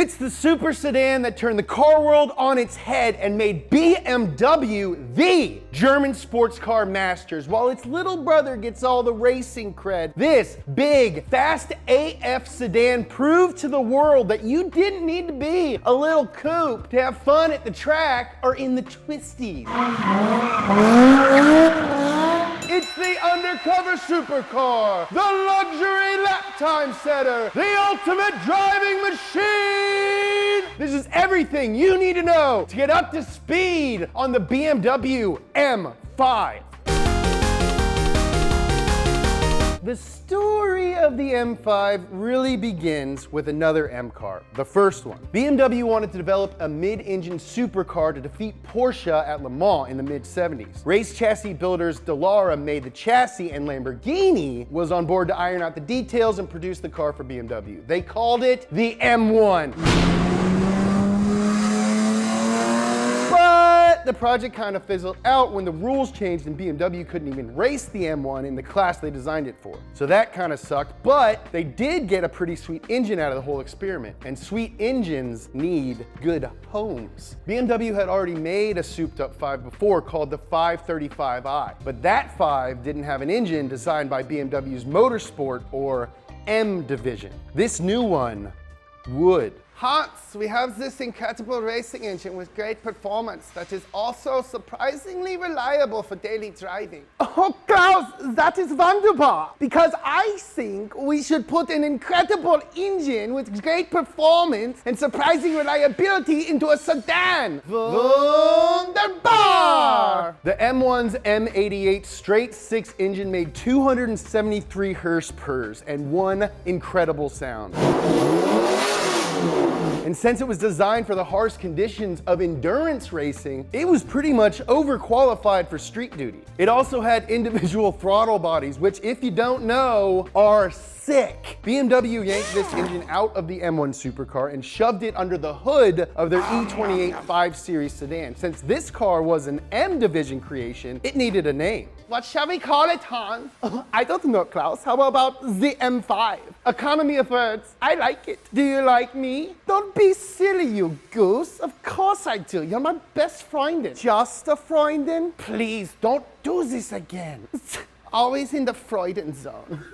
It's the super sedan that turned the car world on its head and made BMW the German sports car masters, while its little brother gets all the racing cred. This big, fast AF sedan proved to the world that you didn't need to be a little coupe to have fun at the track or in the twisties. It's the undercover supercar, the luxury lap time setter, the ultimate driving machine. This is everything you need to know to get up to speed on the BMW M5. The story of the M5 really begins with another M car, the first one. BMW wanted to develop a mid-engine supercar to defeat Porsche at Le Mans in the mid-70s. Race chassis builders Dallara made the chassis, and Lamborghini was on board to iron out the details and produce the car for BMW. They called it the M1. But the project kind of fizzled out when the rules changed and BMW couldn't even race the M1 in the class they designed it for. So that kind of sucked, but they did get a pretty sweet engine out of the whole experiment, and sweet engines need good homes. BMW had already made a souped-up 5 before called the 535i, but that 5 didn't have an engine designed by BMW's Motorsport or M division. This new one would. Hans, we have this incredible racing engine with great performance that is also surprisingly reliable for daily driving. Oh, Klaus, that is wonderful, because I think we should put an incredible engine with great performance and surprising reliability into a sedan. Wunderbar! The M1's M88 straight 6 engine made 273 horse-purs and one incredible sound. And since it was designed for the harsh conditions of endurance racing, it was pretty much overqualified for street duty. It also had individual throttle bodies, which, if you don't know, are sick. BMW yanked this engine out of the M1 supercar and shoved it under the hood of their E28 5 Series sedan. Since this car was an M division creation, it needed a name. What shall we call it, Hans? I don't know, Klaus. How about the M5? Economy of words. I like it. Do you like me? Don't be silly, you goose. Of course I do. You're my best Freundin. Just a Freundin? Please, don't do this again. Always in the Freuden zone.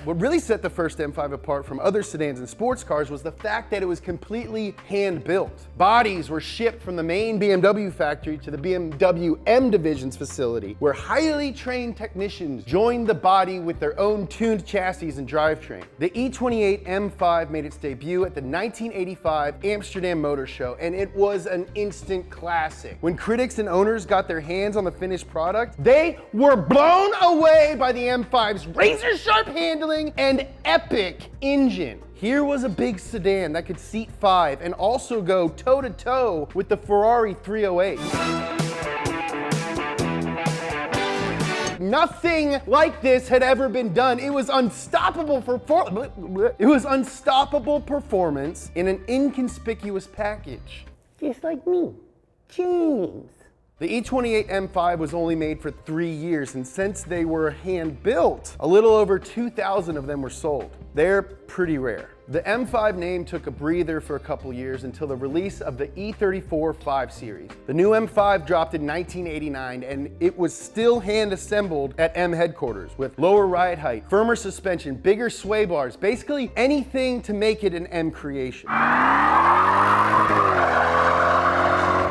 What really set the first M5 apart from other sedans and sports cars was the fact that it was completely hand-built. Bodies were shipped from the main BMW factory to the BMW M division's facility, where highly trained technicians joined the body with their own tuned chassis and drivetrain. The E28 M5 made its debut at the 1985 Amsterdam Motor Show, and it was an instant classic. When critics and owners got their hands on the finished product, they were blown away by the M5's razor-sharp handling and epic engine. Here was a big sedan that could seat 5 and also go toe-to-toe with the Ferrari 308. Nothing like this had ever been done. It was unstoppable performance in an inconspicuous package. Just like me. James. The E28 M5 was only made for 3 years, and since they were hand-built, a little over 2,000 of them were sold. They're pretty rare. The M5 name took a breather for a couple years until the release of the E34 5 Series. The new M5 dropped in 1989, and it was still hand-assembled at M headquarters with lower ride height, firmer suspension, bigger sway bars, basically anything to make it an M creation.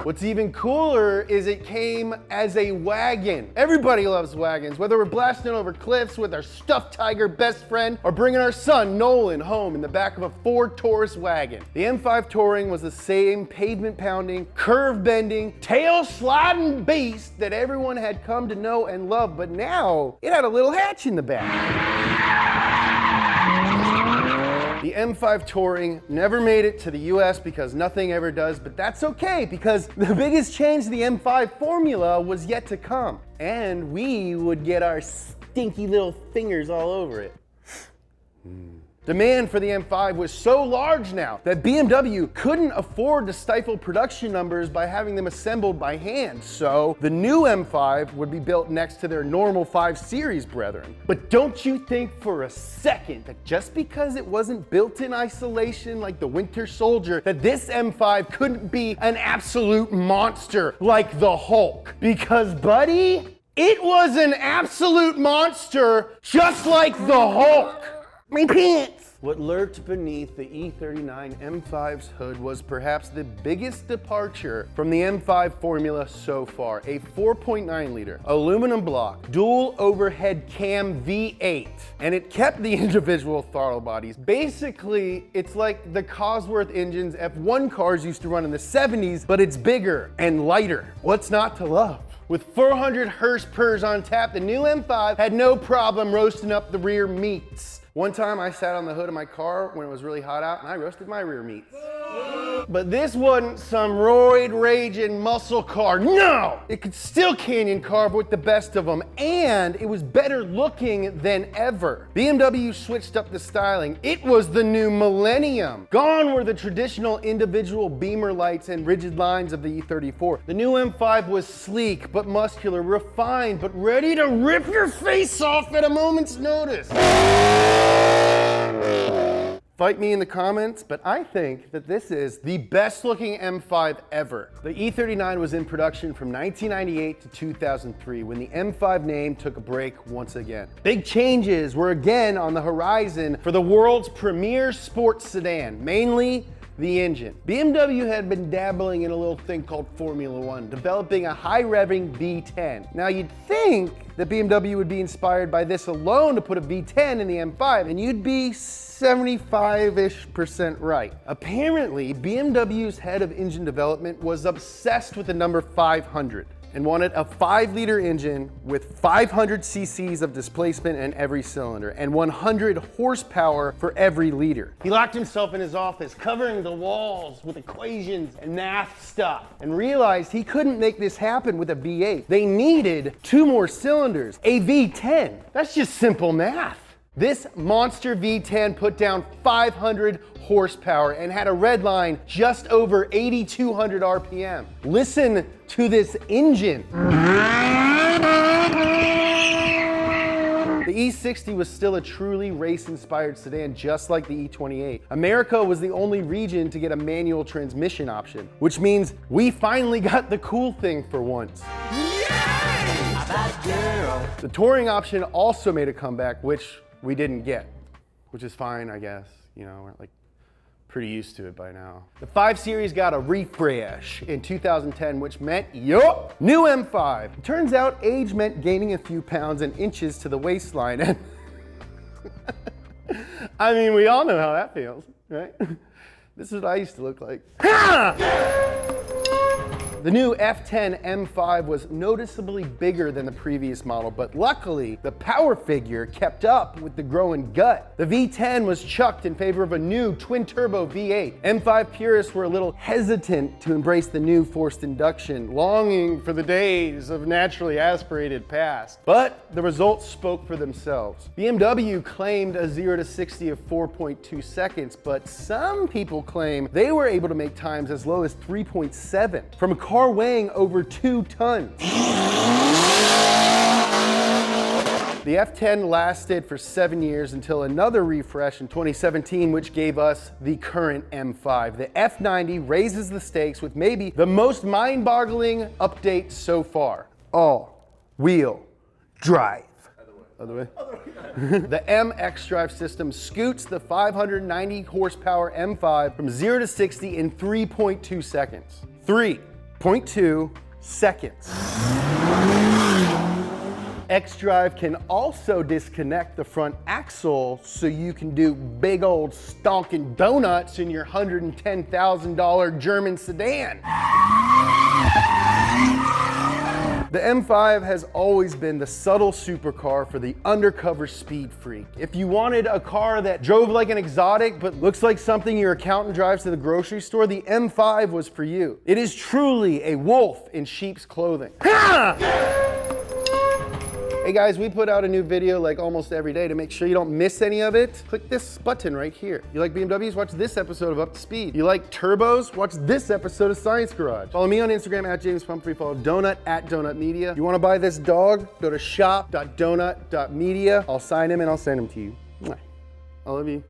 What's even cooler is it came as a wagon. Everybody loves wagons, whether we're blasting over cliffs with our stuffed tiger best friend or bringing our son Nolan home in the back of a Ford Taurus wagon. The M5 Touring was the same pavement-pounding, curve-bending, tail-sliding beast that everyone had come to know and love, but now it had a little hatch in the back. The M5 Touring never made it to the US because nothing ever does, but that's okay because the biggest change to the M5 formula was yet to come, and we would get our stinky little fingers all over it. Demand for the M5 was so large now that BMW couldn't afford to stifle production numbers by having them assembled by hand, so the new M5 would be built next to their normal 5 Series brethren. But don't you think for a second that just because it wasn't built in isolation like the Winter Soldier, that this M5 couldn't be an absolute monster like the Hulk? Because, buddy, it was an absolute monster just like the Hulk. My pants! What lurked beneath the E39 M5's hood was perhaps the biggest departure from the M5 formula so far. A 4.9 liter aluminum block, dual overhead cam V8, and it kept the individual throttle bodies. Basically, it's like the Cosworth engines F1 cars used to run in the 70s, but it's bigger and lighter. What's not to love? With 400 horsepower on tap, the new M5 had no problem roasting up the rear meats. One time I sat on the hood of my car when it was really hot out and I roasted my rear meats. But this wasn't some roid raging muscle car. No! It could still canyon carve with the best of them, and it was better looking than ever. BMW switched up the styling. It was the new millennium. Gone were the traditional individual beamer lights and rigid lines of the E34. The new M5 was sleek but muscular, refined but ready to rip your face off at a moment's notice. Fight me in the comments, but I think that this is the best looking M5 ever. The E39 was in production from 1998 to 2003 when the M5 name took a break once again. Big changes were again on the horizon for the world's premier sports sedan, mainly the engine. BMW had been dabbling in a little thing called Formula One, developing a high-revving V10. Now you'd think that BMW would be inspired by this alone to put a V10 in the M5, and you'd be 75-ish% right. Apparently, BMW's head of engine development was obsessed with the number 500 and wanted a 5-liter engine with 500 cc's of displacement in every cylinder and 100 horsepower for every liter. He locked himself in his office, covering the walls with equations and math stuff, and realized he couldn't make this happen with a V8. They needed 2 more cylinders, a V10. That's just simple math. This monster V10 put down 500 horsepower and had a red line just over 8,200 RPM. Listen to this engine. The E60 was still a truly race-inspired sedan, just like the E28. America was the only region to get a manual transmission option, which means we finally got the cool thing for once. The touring option also made a comeback, which we didn't get, which is fine, I guess. You know, we're like pretty used to it by now. The 5 Series got a refresh in 2010, which meant, yup, new M5. It turns out age meant gaining a few pounds and inches to the waistline, and I mean, we all know how that feels, right? This is what I used to look like. The new F10 M5 was noticeably bigger than the previous model, but luckily, the power figure kept up with the growing gut. The V10 was chucked in favor of a new twin-turbo V8. M5 purists were a little hesitant to embrace the new forced induction, longing for the days of naturally aspirated past. But the results spoke for themselves. BMW claimed a 0 to 60 of 4.2 seconds, but some people claim they were able to make times as low as 3.7 from a car weighing over 2 tons. The F10 lasted for 7 years until another refresh in 2017, which gave us the current M5. The F90 raises the stakes with maybe the most mind-boggling update so far: all-wheel drive. Other way. The M xDrive system scoots the 590 horsepower M5 from 0 to 60 in 3.2 seconds. 3.2 seconds. xDrive can also disconnect the front axle so you can do big old stonking donuts in your $110,000 German sedan. The M5 has always been the subtle supercar for the undercover speed freak. If you wanted a car that drove like an exotic but looks like something your accountant drives to the grocery store, the M5 was for you. It is truly a wolf in sheep's clothing. Ha! Hey guys, we put out a new video like almost every day. To make sure you don't miss any of it, click this button right here. You like BMWs? Watch this episode of Up to Speed. You like turbos? Watch this episode of Science Garage. Follow me on Instagram at James Pumphrey. Follow Donut at Donut Media. You want to buy this dog? Go to shop.donut.media. I'll sign him and I'll send him to you. I love you.